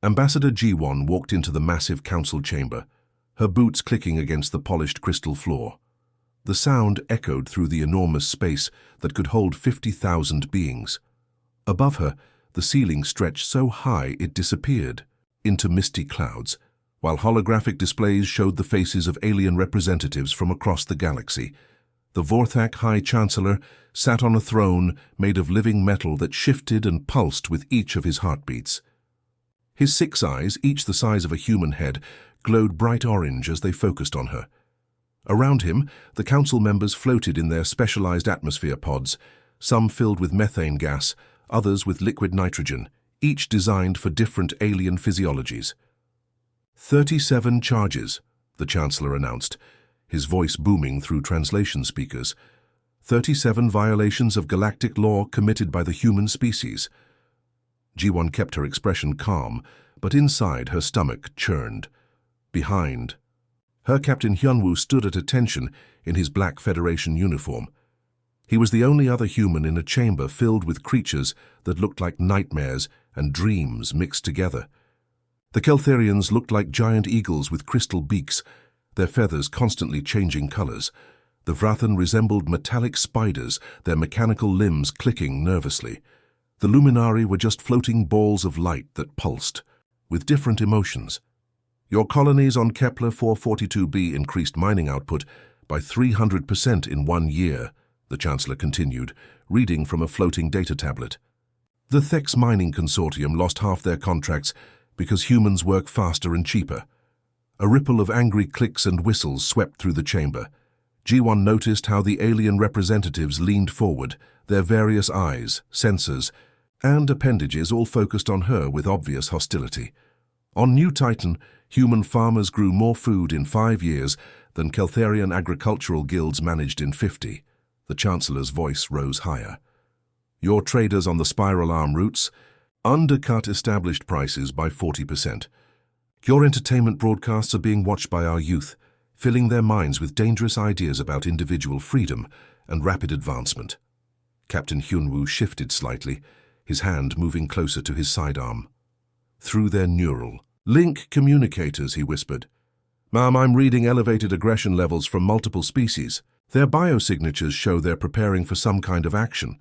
Ambassador G1 walked into the massive council chamber, her boots clicking against the polished crystal floor. The sound echoed through the enormous space that could hold 50,000 beings. Above her, the ceiling stretched so high it disappeared into misty clouds, while holographic displays showed the faces of alien representatives from across the galaxy. The Vorthak High Chancellor sat on a throne made of living metal that shifted and pulsed with each of his heartbeats. His 6 eyes, each the size of a human head, glowed bright orange as they focused on her. Around him, the council members floated in their specialized atmosphere pods, some filled with methane gas, others with liquid nitrogen, each designed for different alien physiologies. 37 charges, the Chancellor announced, his voice booming through translation speakers. 37 violations of galactic law committed by the human species. G1 kept her expression calm, but inside her stomach churned. Behind, her Captain Hyunwoo stood at attention in his black Federation uniform. He was the only other human in a chamber filled with creatures that looked like nightmares and dreams mixed together. The Keltharians looked like giant eagles with crystal beaks, their feathers constantly changing colors. The Vrathan resembled metallic spiders, their mechanical limbs clicking nervously. The Luminari were just floating balls of light that pulsed, with different emotions. Your colonies on Kepler 442b increased mining output by 300% in 1 year, the Chancellor continued, reading from a floating data tablet. The Thex Mining Consortium lost half their contracts because humans work faster and cheaper. A ripple of angry clicks and whistles swept through the chamber. G1 noticed how the alien representatives leaned forward, their various eyes, sensors, and appendages all focused on her with obvious hostility. On New Titan, human farmers grew more food in 5 years than Keltharian agricultural guilds managed in 50. The Chancellor's voice rose higher. Your traders on the spiral arm routes undercut established prices by 40%. Your entertainment broadcasts are being watched by our youth, filling their minds with dangerous ideas about individual freedom and rapid advancement. Captain Hyunwoo shifted slightly, his hand moving closer to his sidearm. Through their neural link communicators, he whispered. Ma'am, I'm reading elevated aggression levels from multiple species. Their biosignatures show they're preparing for some kind of action.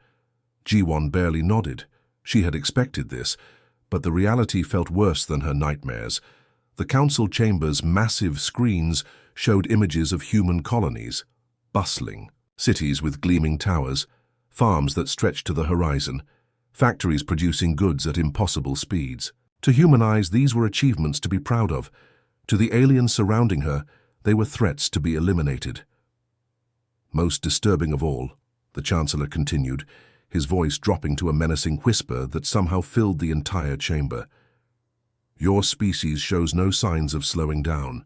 G1 barely nodded. She had expected this, but the reality felt worse than her nightmares. The council chamber's massive screens showed images of human colonies, bustling, cities with gleaming towers, farms that stretched to the horizon, factories producing goods at impossible speeds. To human eyes, these were achievements to be proud of. To the aliens surrounding her, they were threats to be eliminated. Most disturbing of all, the Chancellor continued, his voice dropping to a menacing whisper that somehow filled the entire chamber. Your species shows no signs of slowing down.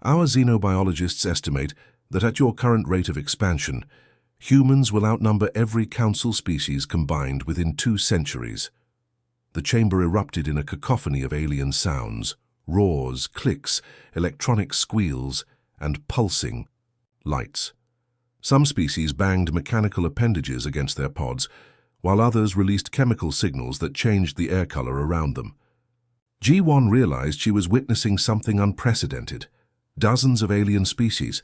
Our xenobiologists estimate that at your current rate of expansion, humans will outnumber every council species combined within 2 centuries. The chamber erupted in a cacophony of alien sounds, roars, clicks, electronic squeals, and pulsing lights. Some species banged mechanical appendages against their pods, while others released chemical signals that changed the air color around them. G1 realized she was witnessing something unprecedented. Dozens of alien species,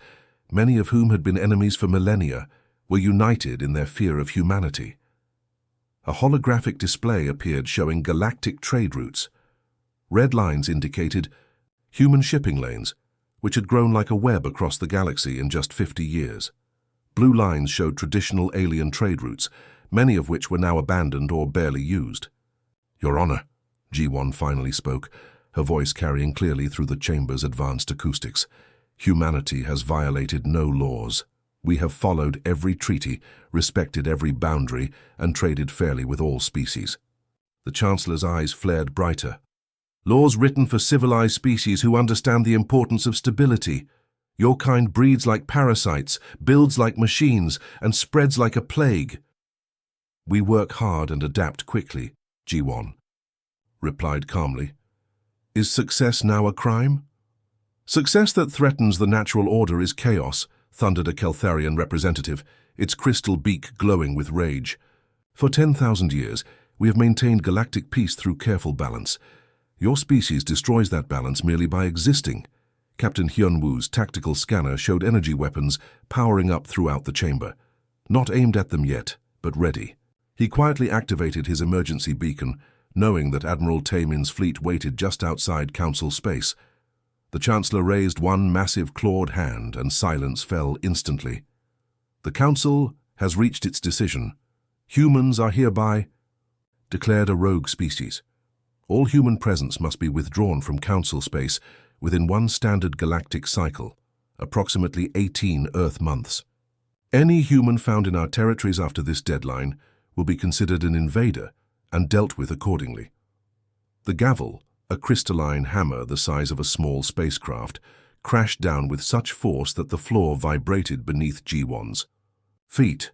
many of whom had been enemies for millennia, were united in their fear of humanity. A holographic display appeared showing galactic trade routes. Red lines indicated human shipping lanes, which had grown like a web across the galaxy in just 50 years. Blue lines showed traditional alien trade routes, many of which were now abandoned or barely used. Your Honor, G1 finally spoke, her voice carrying clearly through the chamber's advanced acoustics. Humanity has violated no laws. We have followed every treaty, respected every boundary, and traded fairly with all species. The Chancellor's eyes flared brighter. Laws written for civilized species who understand the importance of stability. Your kind breeds like parasites, builds like machines, and spreads like a plague. We work hard and adapt quickly, G1 replied calmly. Is success now a crime? Success that threatens the natural order is chaos, thundered a Keltharian representative, its crystal beak glowing with rage. For 10,000 years, we have maintained galactic peace through careful balance. Your species destroys that balance merely by existing. Captain Hyun-woo's tactical scanner showed energy weapons powering up throughout the chamber. Not aimed at them yet, but ready. He quietly activated his emergency beacon, knowing that Admiral Taemin's fleet waited just outside Council space. The Chancellor raised one massive clawed hand, and silence fell instantly. The Council has reached its decision. Humans are hereby declared a rogue species. All human presence must be withdrawn from Council space within one standard galactic cycle, approximately 18 Earth months. Any human found in our territories after this deadline will be considered an invader and dealt with accordingly. The gavel, a crystalline hammer the size of a small spacecraft, crashed down with such force that the floor vibrated beneath Ji-won's feet.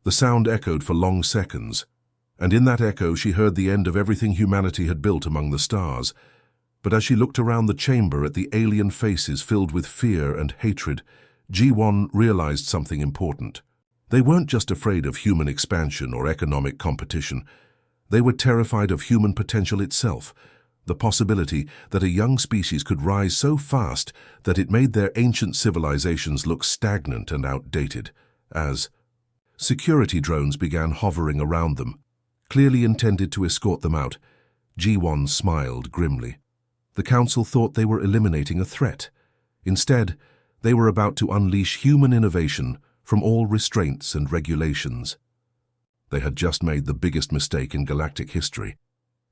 The sound echoed for long seconds, and in that echo she heard the end of everything humanity had built among the stars. But as she looked around the chamber at the alien faces filled with fear and hatred, Ji-won realized something important. They weren't just afraid of human expansion or economic competition. They were terrified of human potential itself, the possibility that a young species could rise so fast that it made their ancient civilizations look stagnant and outdated. As security drones began hovering around them, clearly intended to escort them out, Ji-won smiled grimly. The Council thought they were eliminating a threat. Instead, they were about to unleash human innovation from all restraints and regulations. They had just made the biggest mistake in galactic history.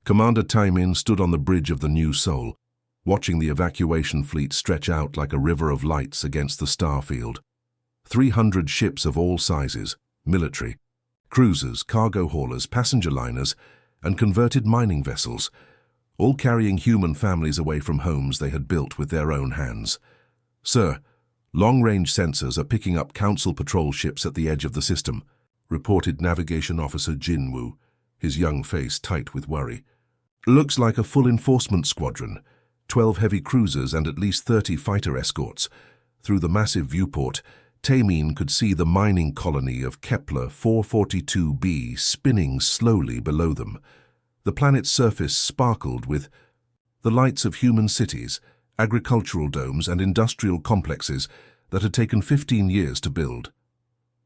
Commander Taemin stood on the bridge of the New Sol, watching the evacuation fleet stretch out like a river of lights against the star field. 300 ships of all sizes, military, cruisers, cargo haulers, passenger liners, and converted mining vessels, all carrying human families away from homes they had built with their own hands. "Sir, long-range sensors are picking up Council patrol ships at the edge of the system," reported Navigation Officer Jin-woo, his young face tight with worry. "Looks like a full enforcement squadron, 12 heavy cruisers and at least 30 fighter escorts." Through the massive viewport, Taemin could see the mining colony of Kepler 442b spinning slowly below them. The planet's surface sparkled with the lights of human cities, agricultural domes, and industrial complexes that had taken 15 years to build.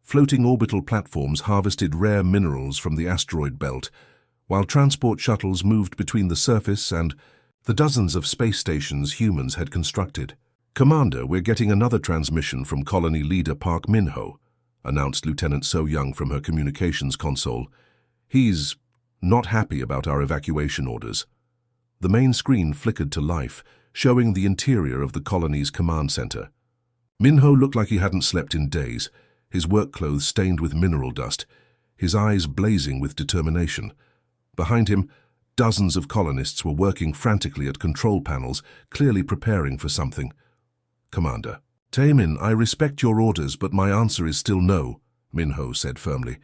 Floating orbital platforms harvested rare minerals from the asteroid belt, while transport shuttles moved between the surface and the dozens of space stations humans had constructed. "Commander, we're getting another transmission from colony leader Park Min-ho," announced Lieutenant So-young from her communications console. "He's not happy about our evacuation orders." The main screen flickered to life, showing the interior of the colony's command center. Min-ho looked like he hadn't slept in days, his work clothes stained with mineral dust, his eyes blazing with determination. Behind him, dozens of colonists were working frantically at control panels, clearly preparing for something. "Commander." "Taemin, I respect your orders, but my answer is still no," Min-ho said firmly.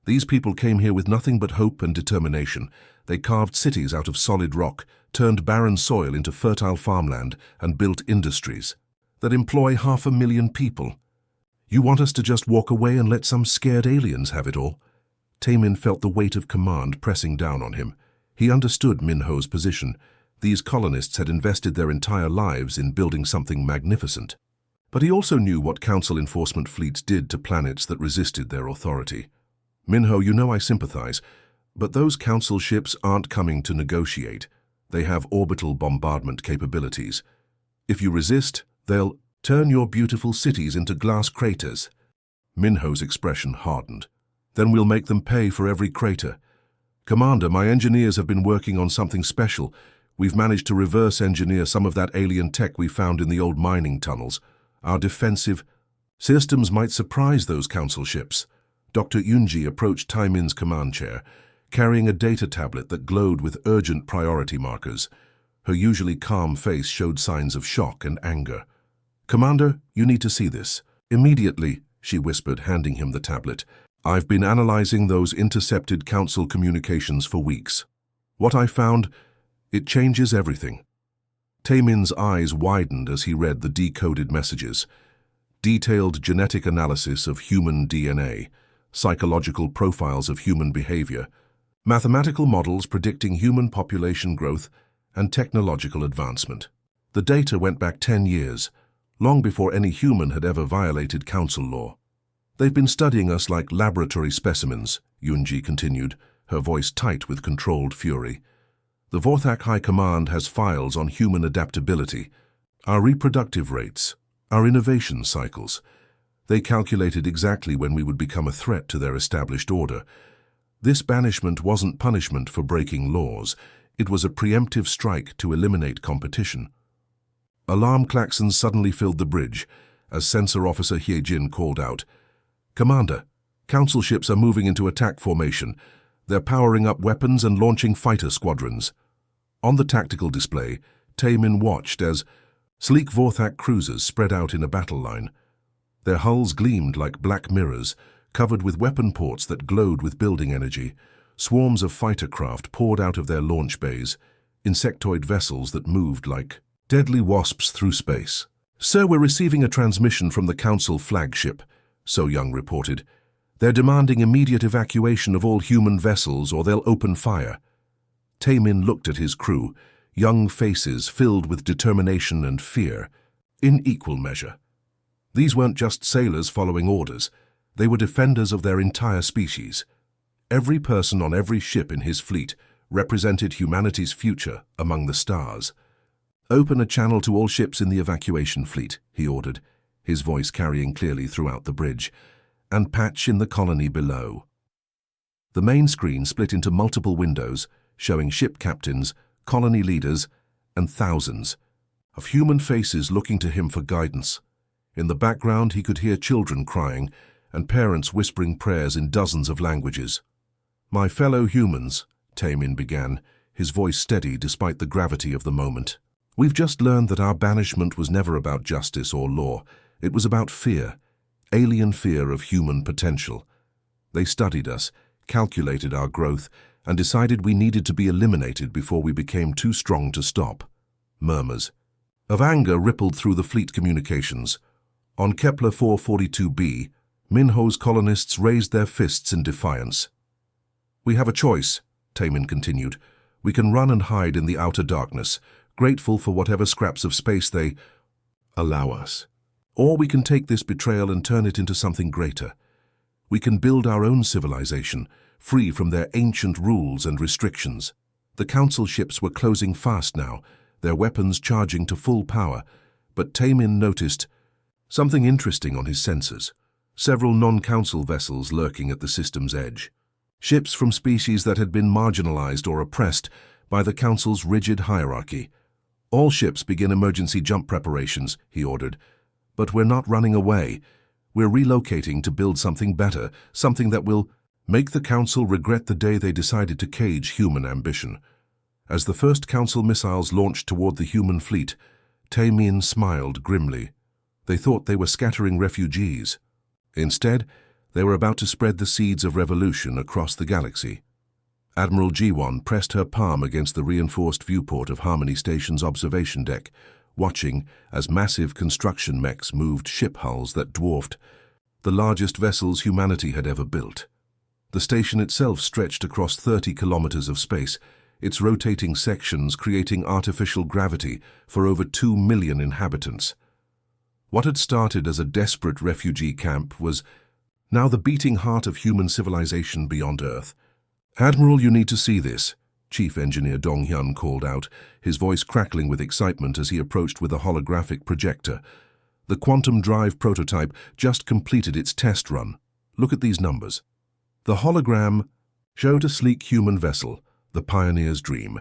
"These people came here with nothing but hope and determination. They carved cities out of solid rock, turned barren soil into fertile farmland, and built industries that employ 500,000 people. You want us to just walk away and let some scared aliens have it all?" Taemin felt the weight of command pressing down on him. He understood Min-ho's position. These colonists had invested their entire lives in building something magnificent. But he also knew what Council enforcement fleets did to planets that resisted their authority. "Min-ho, you know I sympathize, but those Council ships aren't coming to negotiate. They have orbital bombardment capabilities. If you resist, they'll turn your beautiful cities into glass craters." Min-ho's expression hardened. "Then we'll make them pay for every crater." "Commander, my engineers have been working on something special. We've managed to reverse engineer some of that alien tech we found in the old mining tunnels. Our defensive systems might surprise those Council ships." Dr. Yoonji approached Taemin's command chair, carrying a data tablet that glowed with urgent priority markers. Her usually calm face showed signs of shock and anger. "Commander, you need to see this. Immediately," she whispered, handing him the tablet. "I've been analyzing those intercepted Council communications for weeks. What I found, it changes everything." Taemin's eyes widened as he read the decoded messages. Detailed genetic analysis of human DNA, psychological profiles of human behavior, mathematical models predicting human population growth, and technological advancement. The data went back 10 years, long before any human had ever violated council law. They've been studying us like laboratory specimens, Yunji continued, her voice tight with controlled fury. The Vorthak High Command has files on human adaptability, our reproductive rates, our innovation cycles. They calculated exactly when we would become a threat to their established order. This banishment wasn't punishment for breaking laws. It was a preemptive strike to eliminate competition. Alarm klaxons suddenly filled the bridge as Sensor Officer Hyejin called out, "Commander, Council ships are moving into attack formation. They're powering up weapons and launching fighter squadrons." On the tactical display, Taemin watched as sleek Vorthak cruisers spread out in a battle line. Their hulls gleamed like black mirrors, covered with weapon ports that glowed with building energy. Swarms of fighter craft poured out of their launch bays, insectoid vessels that moved like deadly wasps through space. "Sir, we're receiving a transmission from the Council flagship," So Young reported. "They're demanding immediate evacuation of all human vessels or they'll open fire." Taemin looked at his crew, young faces filled with determination and fear, in equal measure. These weren't just sailors following orders. They were defenders of their entire species. Every person on every ship in his fleet represented humanity's future among the stars. "Open a channel to all ships in the evacuation fleet," he ordered, his voice carrying clearly throughout the bridge, "and patch in the colony below." The main screen split into multiple windows, showing ship captains, colony leaders, and thousands of human faces looking to him for guidance. In the background, he could hear children crying and parents whispering prayers in dozens of languages. "My fellow humans," Taemin began, his voice steady despite the gravity of the moment. "We've just learned that our banishment was never about justice or law. It was about fear, alien fear of human potential. They studied us, calculated our growth, and decided we needed to be eliminated before we became too strong to stop." Murmurs of anger rippled through the fleet communications. On Kepler 442b, Minho's colonists raised their fists in defiance. "We have a choice," Taemin continued. "We can run and hide in the outer darkness, grateful for whatever scraps of space they allow us. Or we can take this betrayal and turn it into something greater. We can build our own civilization, free from their ancient rules and restrictions." The council ships were closing fast now, their weapons charging to full power, but Taemin noticed something interesting on his sensors. Several non-council vessels lurking at the system's edge. Ships from species that had been marginalized or oppressed by the council's rigid hierarchy. "All ships begin emergency jump preparations," he ordered. "But we're not running away. We're relocating to build something better, something that will make the council regret the day they decided to cage human ambition." As the first council missiles launched toward the human fleet, Taemin smiled grimly. They thought they were scattering refugees. Instead, they were about to spread the seeds of revolution across the galaxy. Admiral Jiwon pressed her palm against the reinforced viewport of Harmony Station's observation deck, watching as massive construction mechs moved ship hulls that dwarfed the largest vessels humanity had ever built. The station itself stretched across 30 kilometers of space, its rotating sections creating artificial gravity for over 2 million inhabitants. What had started as a desperate refugee camp was now the beating heart of human civilization beyond Earth. "Admiral, you need to see this," Chief Engineer Dong-hyun called out, his voice crackling with excitement as he approached with a holographic projector. "The quantum drive prototype just completed its test run. Look at these numbers." The hologram showed a sleek human vessel, the Pioneer's Dream,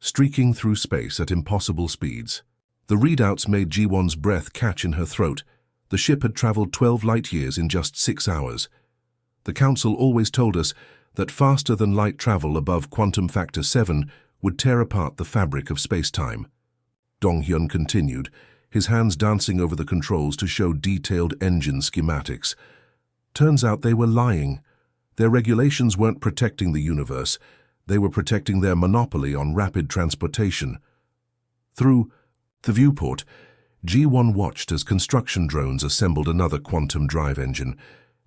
streaking through space at impossible speeds. The readouts made Jiwon's breath catch in her throat. The ship had traveled 12 light-years in just 6 hours. The Council always told us that faster-than-light travel above quantum factor 7 would tear apart the fabric of space-time. Dong-hyun continued, his hands dancing over the controls to show detailed engine schematics. Turns out they were lying. Their regulations weren't protecting the universe. They were protecting their monopoly on rapid transportation. Through the viewport, G1 watched as construction drones assembled another quantum drive engine.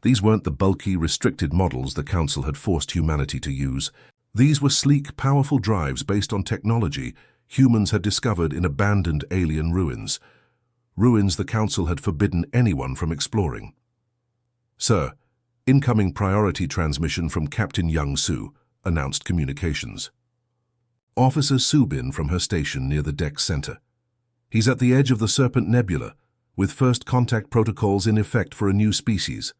These weren't the bulky, restricted models the Council had forced humanity to use. These were sleek, powerful drives based on technology humans had discovered in abandoned alien ruins, ruins the Council had forbidden anyone from exploring. "Sir, incoming priority transmission from Captain Young Su," announced communications. Officer Subin from her station near the deck center. "He's at the edge of the Serpent Nebula, with first contact protocols in effect for a new species."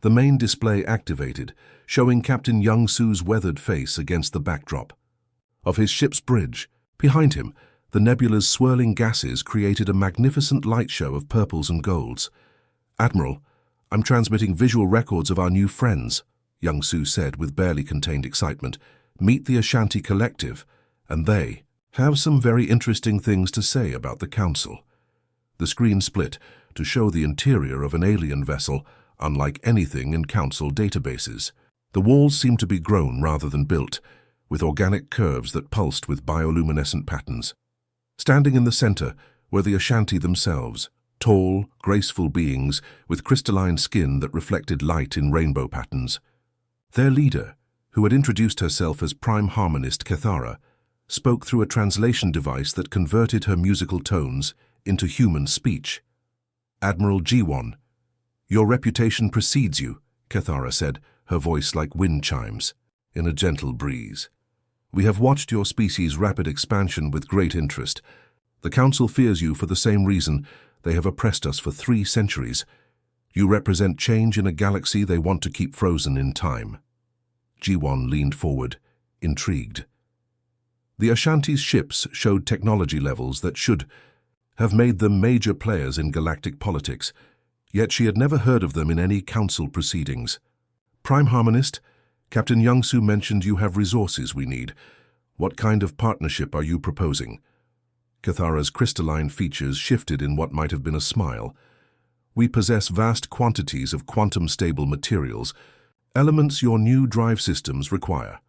The main display activated, showing Captain Young Su's weathered face against the backdrop of his ship's bridge. Behind him, the nebula's swirling gases created a magnificent light show of purples and golds. "Admiral, I'm transmitting visual records of our new friends," Young Su said with barely contained excitement. "Meet the Ashanti Collective, and they have some very interesting things to say about the Council." The screen split to show the interior of an alien vessel, unlike anything in Council databases. The walls seemed to be grown rather than built, with organic curves that pulsed with bioluminescent patterns. Standing in the center were the Ashanti themselves, tall, graceful beings with crystalline skin that reflected light in rainbow patterns. Their leader, who had introduced herself as Prime Harmonist Cathara, spoke through a translation device that converted her musical tones into human speech. "Admiral Jiwon, your reputation precedes you," Cathara said, her voice like wind chimes, in a gentle breeze. "We have watched your species' rapid expansion with great interest. The Council fears you for the same reason they have oppressed us for 3 centuries. You represent change in a galaxy they want to keep frozen in time." Jiwon leaned forward, intrigued. The Ashanti's ships showed technology levels that should have made them major players in galactic politics, yet she had never heard of them in any Council proceedings. "Prime Harmonist, Captain Young Su mentioned you have resources we need. What kind of partnership are you proposing?" Cathara's crystalline features shifted in what might have been a smile. "We possess vast quantities of quantum-stable materials, elements your new drive systems require.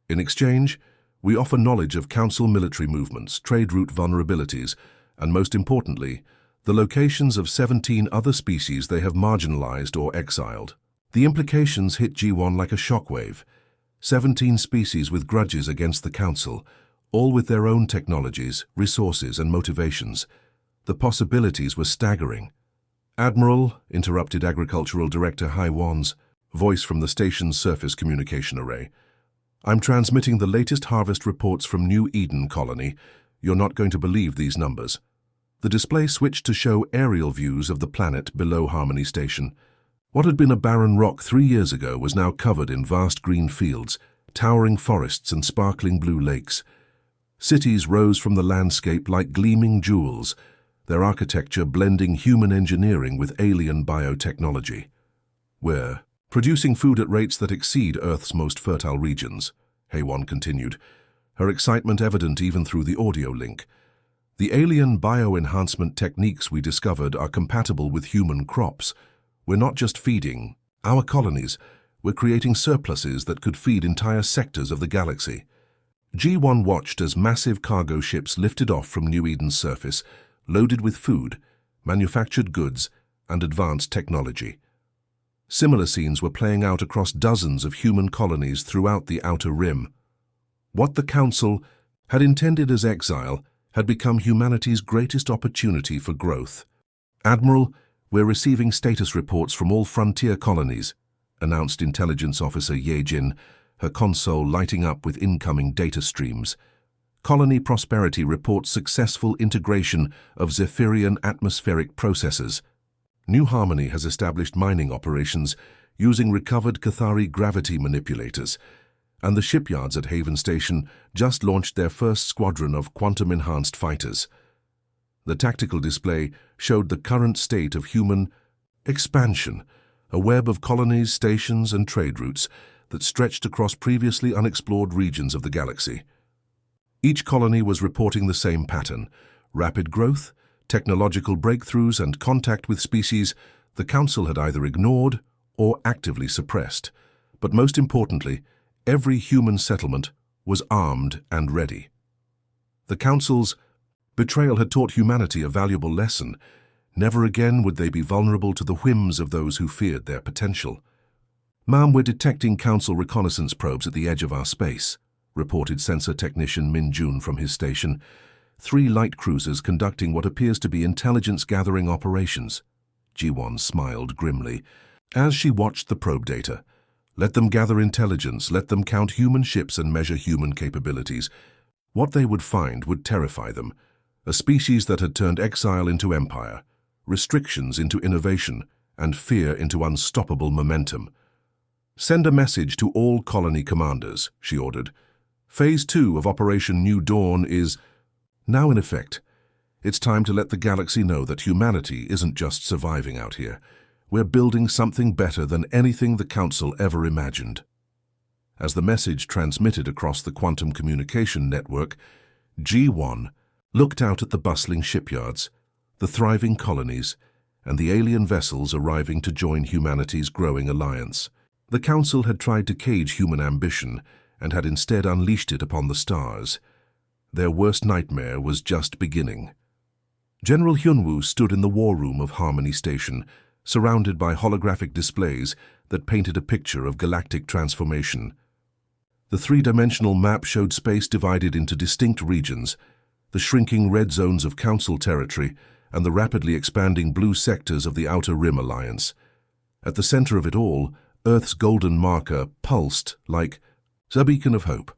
In exchange, we offer knowledge of Council military movements, trade route vulnerabilities, and most importantly, the locations of 17 other species they have marginalized or exiled." The implications hit G1 like a shockwave. 17 species with grudges against the Council, all with their own technologies, resources, and motivations. The possibilities were staggering. "Admiral," interrupted Agricultural Director Hai Wan's voice from the station's surface communication array, "I'm transmitting the latest harvest reports from New Eden Colony. You're not going to believe these numbers." The display switched to show aerial views of the planet below Harmony Station. What had been a barren rock 3 years ago was now covered in vast green fields, towering forests and sparkling blue lakes. Cities rose from the landscape like gleaming jewels, their architecture blending human engineering with alien biotechnology. "We're producing food at rates that exceed Earth's most fertile regions," Haywan continued, her excitement evident even through the audio link. "The alien bioenhancement techniques we discovered are compatible with human crops. We're not just feeding our colonies, we're creating surpluses that could feed entire sectors of the galaxy." G1 watched as massive cargo ships lifted off from New Eden's surface, loaded with food, manufactured goods, and advanced technology. Similar scenes were playing out across dozens of human colonies throughout the Outer Rim. What the Council had intended as exile had become humanity's greatest opportunity for growth. "Admiral, we're receiving status reports from all frontier colonies," announced Intelligence Officer Ye Jin, her console lighting up with incoming data streams. "Colony Prosperity reports successful integration of Zephyrian atmospheric processors. New Harmony has established mining operations using recovered Cathari gravity manipulators, and the shipyards at Haven Station just launched their first squadron of quantum-enhanced fighters." The tactical display showed the current state of human expansion, a web of colonies, stations, and trade routes that stretched across previously unexplored regions of the galaxy. Each colony was reporting the same pattern: rapid growth, technological breakthroughs, and contact with species the Council had either ignored or actively suppressed. But most importantly, every human settlement was armed and ready. The Council's betrayal had taught humanity a valuable lesson. Never again would they be vulnerable to the whims of those who feared their potential. "Ma'am, we're detecting Council reconnaissance probes at the edge of our space," reported sensor technician Min Jun from his station. 3 light cruisers conducting what appears to be intelligence-gathering operations. Ji-won smiled grimly as she watched the probe data. Let them gather intelligence, let them count human ships and measure human capabilities. What they would find would terrify them. A species that had turned exile into empire, restrictions into innovation, and fear into unstoppable momentum. Send a message to all colony commanders, she ordered. Phase 2 of Operation New Dawn is now in effect. It's time to let the galaxy know that humanity isn't just surviving out here. We're building something better than anything the Council ever imagined. As the message transmitted across the quantum communication network, G1 looked out at the bustling shipyards, the thriving colonies, and the alien vessels arriving to join humanity's growing alliance. The Council had tried to cage human ambition and had instead unleashed it upon the stars. Their worst nightmare was just beginning. General Hyunwoo stood in the war room of Harmony Station, surrounded by holographic displays that painted a picture of galactic transformation. The 3-dimensional map showed space divided into distinct regions, the shrinking red zones of Council territory and the rapidly expanding blue sectors of the Outer Rim Alliance. At the center of it all, Earth's golden marker pulsed like a beacon of hope.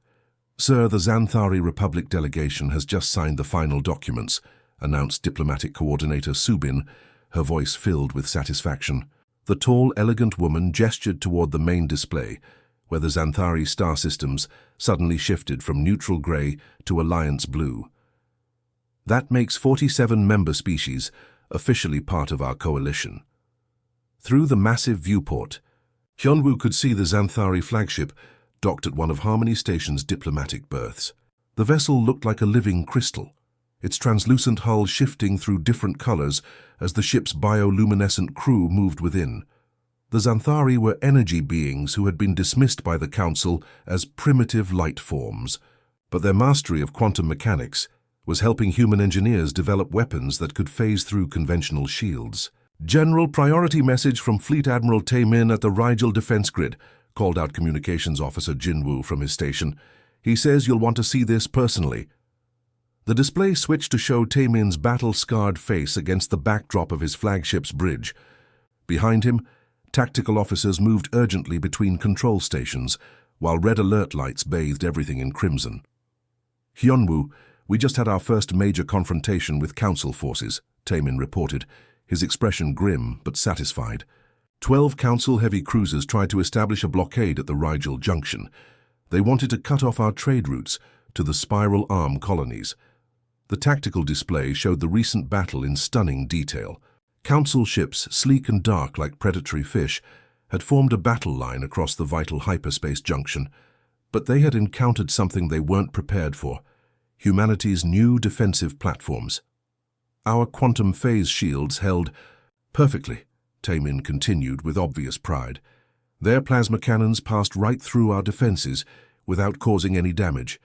"Sir, the Xanthari Republic delegation has just signed the final documents," announced Diplomatic Coordinator Subin, her voice filled with satisfaction. The tall, elegant woman gestured toward the main display, where the Xanthari star systems suddenly shifted from neutral gray to Alliance blue. That makes 47 member species officially part of our coalition. Through the massive viewport, Hyunwoo could see the Xanthari flagship docked at one of Harmony Station's diplomatic berths. The vessel looked like a living crystal, its translucent hull shifting through different colors as the ship's bioluminescent crew moved within. The Xanthari were energy beings who had been dismissed by the Council as primitive light forms, but their mastery of quantum mechanics was helping human engineers develop weapons that could phase through conventional shields. "General, priority message from Fleet Admiral Tae-min at the Rigel Defense Grid," called out Communications Officer Jinwoo from his station. "He says you'll want to see this personally." The display switched to show Tae-min's battle-scarred face against the backdrop of his flagship's bridge. Behind him, tactical officers moved urgently between control stations, while red alert lights bathed everything in crimson. "Hyunwoo, we just had our first major confrontation with Council forces," Tae-min reported, his expression grim but satisfied. 12 Council heavy cruisers tried to establish a blockade at the Rigel Junction. They wanted to cut off our trade routes to the Spiral Arm colonies. The tactical display showed the recent battle in stunning detail. Council ships, sleek and dark like predatory fish, had formed a battle line across the vital hyperspace junction, but they had encountered something they weren't prepared for: humanity's new defensive platforms. "Our quantum phase shields held perfectly," Tae-min continued with obvious pride. "Their plasma cannons passed right through our defenses without causing any damage.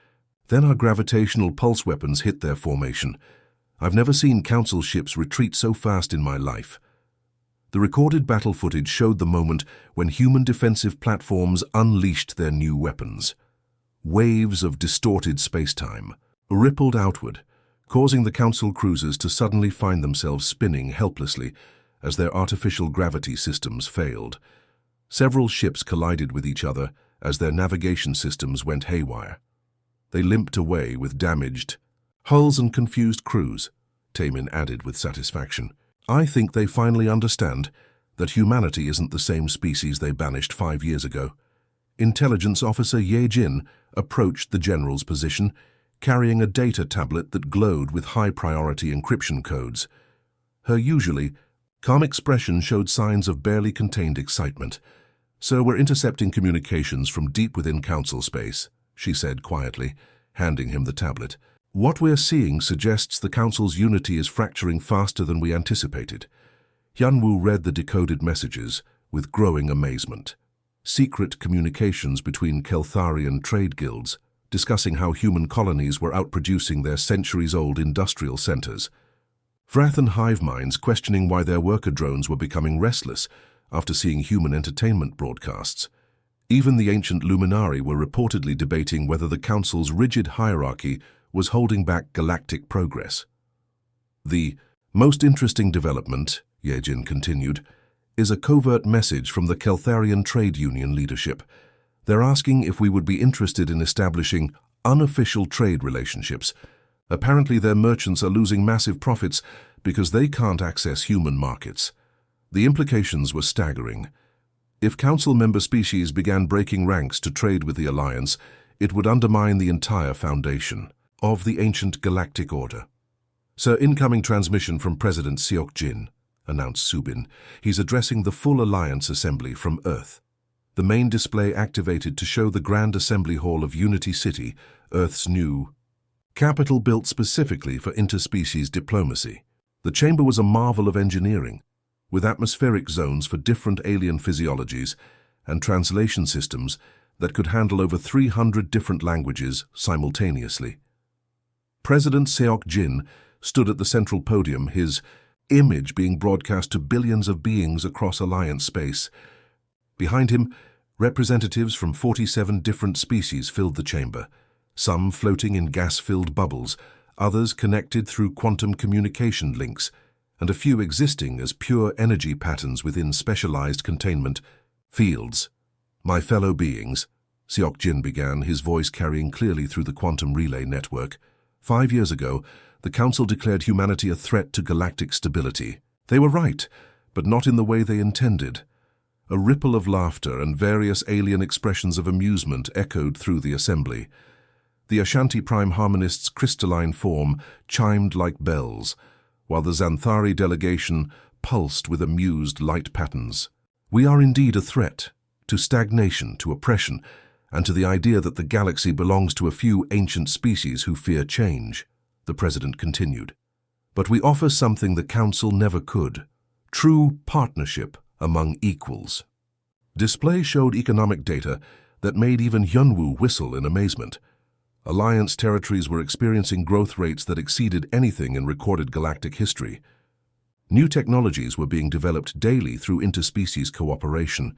Then our gravitational pulse weapons hit their formation. I've never seen Council ships retreat so fast in my life." The recorded battle footage showed the moment when human defensive platforms unleashed their new weapons. Waves of distorted space-time rippled outward, causing the Council cruisers to suddenly find themselves spinning helplessly as their artificial gravity systems failed. Several ships collided with each other as their navigation systems went haywire. They limped away with damaged hulls and confused crews, Tae-min added with satisfaction. "I think they finally understand that humanity isn't the same species they banished 5 years ago." Intelligence Officer Ye Jin approached the general's position, carrying a data tablet that glowed with high-priority encryption codes. Her usually calm expression showed signs of barely contained excitement. "Sir, we're intercepting communications from deep within Council space," she said quietly, handing him the tablet. "What we're seeing suggests the Council's unity is fracturing faster than we anticipated." Hyunwoo read the decoded messages with growing amazement. Secret communications between Keltharian trade guilds, discussing how human colonies were outproducing their centuries-old industrial centers. Vrathan hive minds questioning why their worker drones were becoming restless after seeing human entertainment broadcasts. Even the ancient Luminari were reportedly debating whether the Council's rigid hierarchy was holding back galactic progress. The most interesting development, Yejin continued, is a covert message from the Keltharian trade union leadership. They're asking if we would be interested in establishing unofficial trade relationships. Apparently their merchants are losing massive profits because they can't access human markets. The implications were staggering. If Council member species began breaking ranks to trade with the Alliance, it would undermine the entire foundation of the ancient galactic order. "Sir, incoming transmission from President Seok-jin," announced Subin. "He's addressing the full Alliance Assembly from Earth." The main display activated to show the Grand Assembly Hall of Unity City, Earth's new capital built specifically for interspecies diplomacy. The chamber was a marvel of engineering, with atmospheric zones for different alien physiologies and translation systems that could handle over 300 different languages simultaneously. President Seok-jin stood at the central podium, his image being broadcast to billions of beings across Alliance space. Behind him, representatives from 47 different species filled the chamber, some floating in gas-filled bubbles, others connected through quantum communication links, and a few existing as pure energy patterns within specialized containment fields. "My fellow beings," Seok-jin began, his voice carrying clearly through the quantum relay network. 5 years ago, the Council declared humanity a threat to galactic stability. They were right, but not in the way they intended. A ripple of laughter and various alien expressions of amusement echoed through the assembly. The Ashanti Prime Harmonist's crystalline form chimed like bells, while the Xanthari delegation pulsed with amused light patterns. "We are indeed a threat, to stagnation, to oppression, and to the idea that the galaxy belongs to a few ancient species who fear change," the President continued. "But we offer something the Council never could: true partnership among equals." Display showed economic data that made even Hyunwoo whistle in amazement. Alliance territories were experiencing growth rates that exceeded anything in recorded galactic history. New technologies were being developed daily through interspecies cooperation.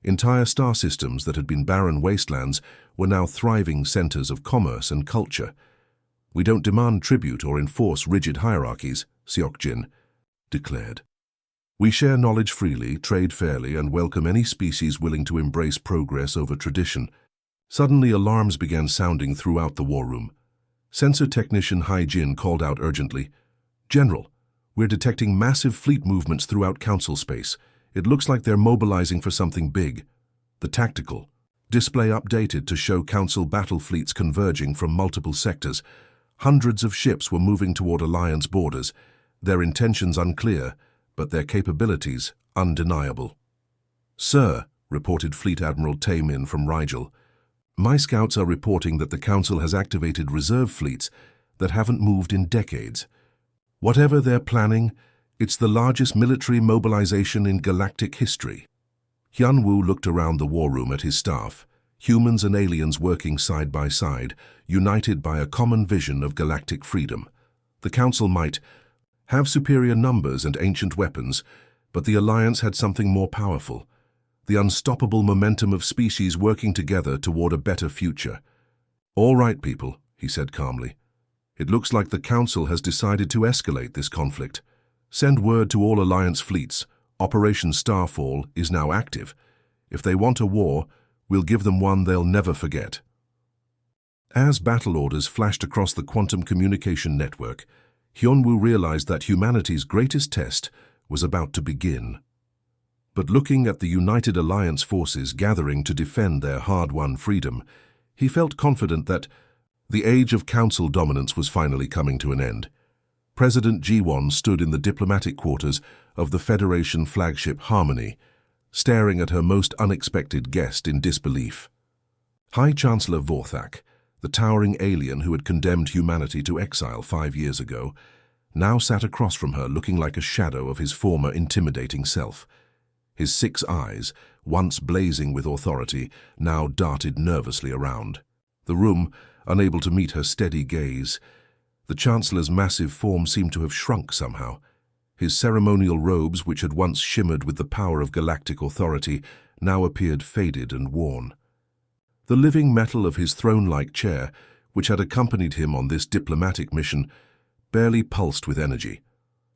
Entire star systems that had been barren wastelands were now thriving centers of commerce and culture. "We don't demand tribute or enforce rigid hierarchies," Seok-jin declared. "We share knowledge freely, trade fairly, and welcome any species willing to embrace progress over tradition." Suddenly, alarms began sounding throughout the war room. Sensor technician Hai-jin called out urgently, "General, we're detecting massive fleet movements throughout Council space. It looks like they're mobilizing for something big." The tactical display updated to show Council battle fleets converging from multiple sectors. Hundreds of ships were moving toward Alliance borders, their intentions unclear, but their capabilities undeniable. "Sir," reported Fleet Admiral Tae-min from Rigel, "my scouts are reporting that the Council has activated reserve fleets that haven't moved in decades. Whatever they're planning, it's the largest military mobilization in galactic history." Hyunwoo looked around the war room at his staff, humans and aliens working side by side, united by a common vision of galactic freedom. The Council might have superior numbers and ancient weapons, but the Alliance had something more powerful: the unstoppable momentum of species working together toward a better future. "All right, people," he said calmly. "It looks like the Council has decided to escalate this conflict. Send word to all Alliance fleets. Operation Starfall is now active. If they want a war, we'll give them one they'll never forget." As battle orders flashed across the quantum communication network, Hyunwoo realized that humanity's greatest test was about to begin. But looking at the United Alliance forces gathering to defend their hard-won freedom, he felt confident that the age of Council dominance was finally coming to an end. President Ji-won stood in the diplomatic quarters of the Federation flagship Harmony, staring at her most unexpected guest in disbelief. High Chancellor Vorthak, the towering alien who had condemned humanity to exile 5 years ago, now sat across from her looking like a shadow of his former intimidating self. His 6 eyes, once blazing with authority, now darted nervously around. The room, unable to meet her steady gaze, the Chancellor's massive form seemed to have shrunk somehow. His ceremonial robes, which had once shimmered with the power of galactic authority, now appeared faded and worn. The living metal of his throne-like chair, which had accompanied him on this diplomatic mission, barely pulsed with energy,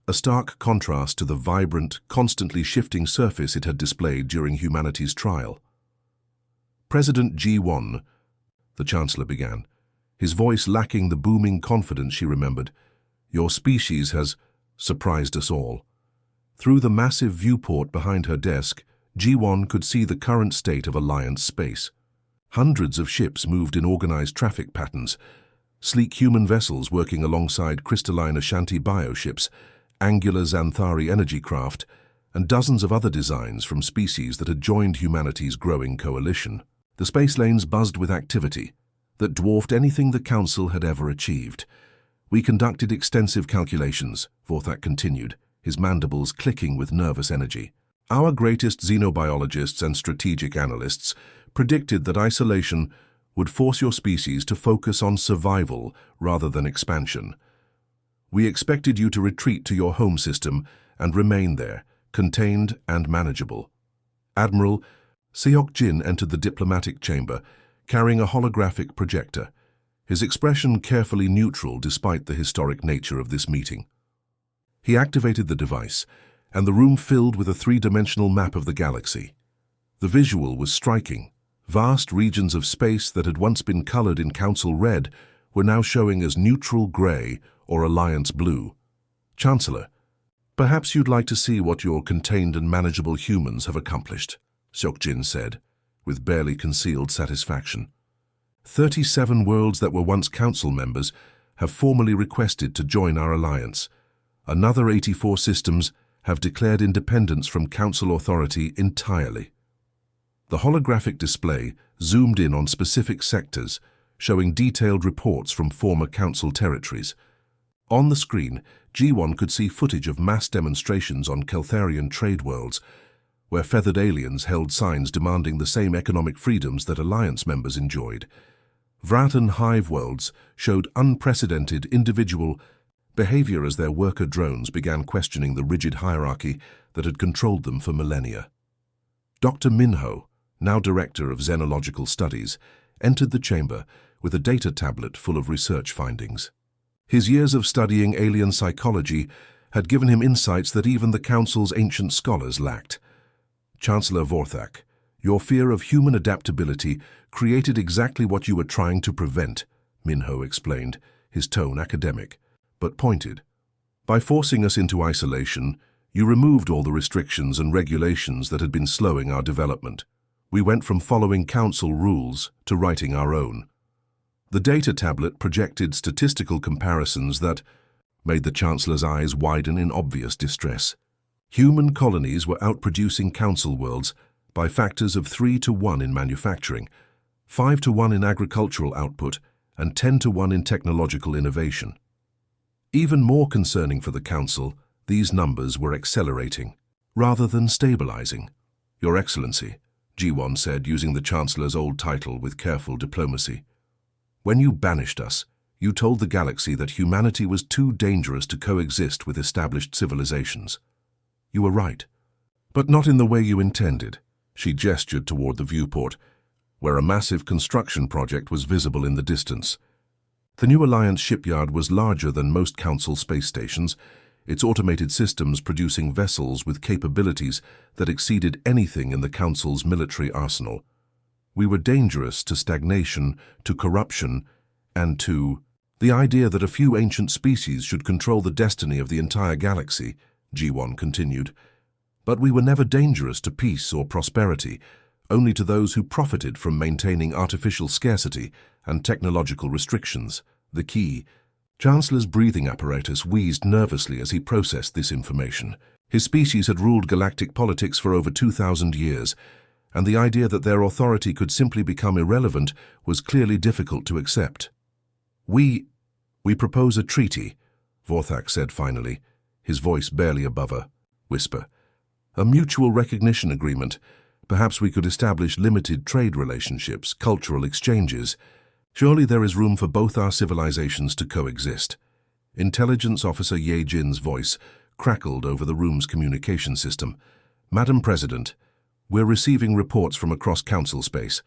a stark contrast to the vibrant, constantly shifting surface it had displayed during humanity's trial. "President G1," the Chancellor began, his voice lacking the booming confidence she remembered, "your species has surprised us all." Through the massive viewport behind her desk, G1 could see the current state of Alliance space. Hundreds of ships moved in organized traffic patterns, sleek human vessels working alongside crystalline Ashanti bioships, angular Xanthari energy craft, and dozens of other designs from species that had joined humanity's growing coalition. The space lanes buzzed with activity that dwarfed anything the Council had ever achieved. "We conducted extensive calculations," Vorthak continued, his mandibles clicking with nervous energy. "Our greatest xenobiologists and strategic analysts predicted that isolation would force your species to focus on survival rather than expansion. We expected you to retreat to your home system and remain there, contained and manageable." Admiral Seok Jin entered the diplomatic chamber, carrying a holographic projector, his expression carefully neutral despite the historic nature of this meeting. He activated the device, and the room filled with a three-dimensional map of the galaxy. The visual was striking. Vast regions of space that had once been colored in Council red were now showing as neutral gray or Alliance blue. "Chancellor, perhaps you'd like to see what your contained and manageable humans have accomplished," Seokjin said, with barely concealed satisfaction. 37 worlds that were once Council members have formally requested to join our alliance. Another 84 systems have declared independence from Council authority entirely. The holographic display zoomed in on specific sectors, showing detailed reports from former Council territories. On the screen, G1 could see footage of mass demonstrations on Keltharian trade worlds, where feathered aliens held signs demanding the same economic freedoms that Alliance members enjoyed. Vratan hive worlds showed unprecedented individual behavior as their worker drones began questioning the rigid hierarchy that had controlled them for millennia. Dr. Minho, now Director of Xenological Studies, entered the chamber with a data tablet full of research findings. His years of studying alien psychology had given him insights that even the Council's ancient scholars lacked. "Chancellor Vorthak, your fear of human adaptability created exactly what you were trying to prevent," Minho explained, his tone academic, but pointed. "By forcing us into isolation, you removed all the restrictions and regulations that had been slowing our development. We went from following Council rules to writing our own." The data tablet projected statistical comparisons that made the Chancellor's eyes widen in obvious distress. Human colonies were outproducing Council worlds by factors of 3 to 1 in manufacturing, 5 to 1 in agricultural output, and 10 to 1 in technological innovation. Even more concerning for the Council, these numbers were accelerating, rather than stabilizing. "Your Excellency," G1 said, using the Chancellor's old title with careful diplomacy. "When you banished us, you told the galaxy that humanity was too dangerous to coexist with established civilizations. You were right, but not in the way you intended." She gestured toward the viewport, where a massive construction project was visible in the distance. The new Alliance shipyard was larger than most Council space stations, its automated systems producing vessels with capabilities that exceeded anything in the Council's military arsenal. "We were dangerous to stagnation, to corruption, and to the idea that a few ancient species should control the destiny of the entire galaxy," G1 continued. "But we were never dangerous to peace or prosperity, only to those who profited from maintaining artificial scarcity and technological restrictions. The key." Chancellor's breathing apparatus wheezed nervously as he processed this information. His species had ruled galactic politics for over 2,000 years, and the idea that their authority could simply become irrelevant was clearly difficult to accept. We propose a treaty," Vorthak said finally, his voice barely above a whisper. "A mutual recognition agreement. Perhaps we could establish limited trade relationships, cultural exchanges. Surely there is room for both our civilizations to coexist." Intelligence Officer Ye Jin's voice crackled over the room's communication system. "Madam President, we're receiving reports from across Council space.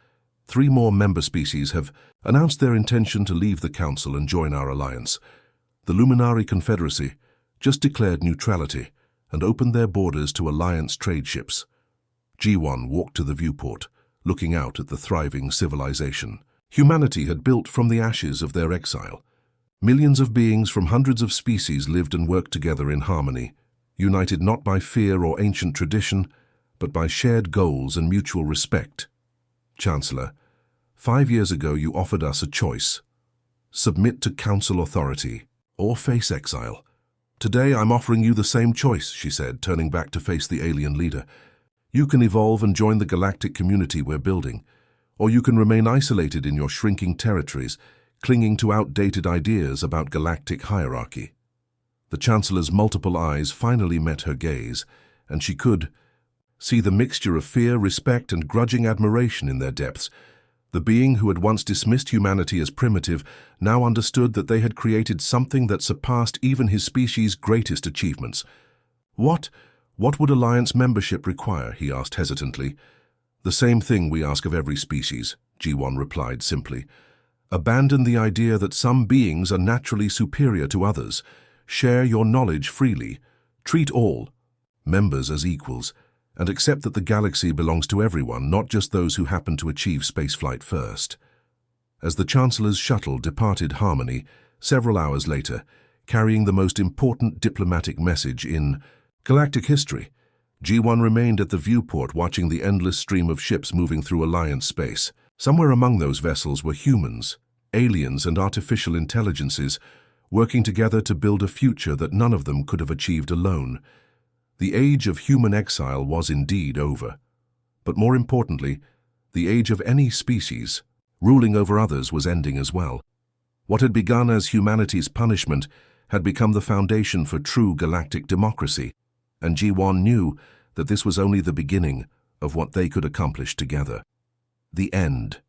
3 more member species have announced their intention to leave the Council and join our alliance. The Luminary Confederacy just declared neutrality and opened their borders to Alliance trade ships. G1 walked to the viewport, looking out at the thriving civilization humanity had built from the ashes of their exile. Millions of beings from hundreds of species lived and worked together in harmony, united not by fear or ancient tradition, but by shared goals and mutual respect. Chancellor, 5 years ago you offered us a choice: submit to Council authority or face exile. Today I'm offering you the same choice, she said, turning back to face the alien leader. You can evolve and join the galactic community we're building, or you can remain isolated in your shrinking territories, clinging to outdated ideas about galactic hierarchy. The Chancellor's multiple eyes finally met her gaze, and she could see the mixture of fear, respect, and grudging admiration in their depths. The being who had once dismissed humanity as primitive now understood that they had created something that surpassed even his species' greatest achievements. What would Alliance membership require? He asked hesitantly. The same thing we ask of every species, G1 replied simply. Abandon the idea that some beings are naturally superior to others. Share your knowledge freely. Treat all members as equals, and accept that the galaxy belongs to everyone, not just those who happen to achieve spaceflight first. As the Chancellor's shuttle departed Harmony several hours later, carrying the most important diplomatic message in galactic history, G1 remained at the viewport watching the endless stream of ships moving through Alliance space. Somewhere among those vessels were humans, aliens, and artificial intelligences, working together to build a future that none of them could have achieved alone. The age of human exile was indeed over. But more importantly, the age of any species ruling over others was ending as well. What had begun as humanity's punishment had become the foundation for true galactic democracy, and G1 knew that this was only the beginning of what they could accomplish together. The end.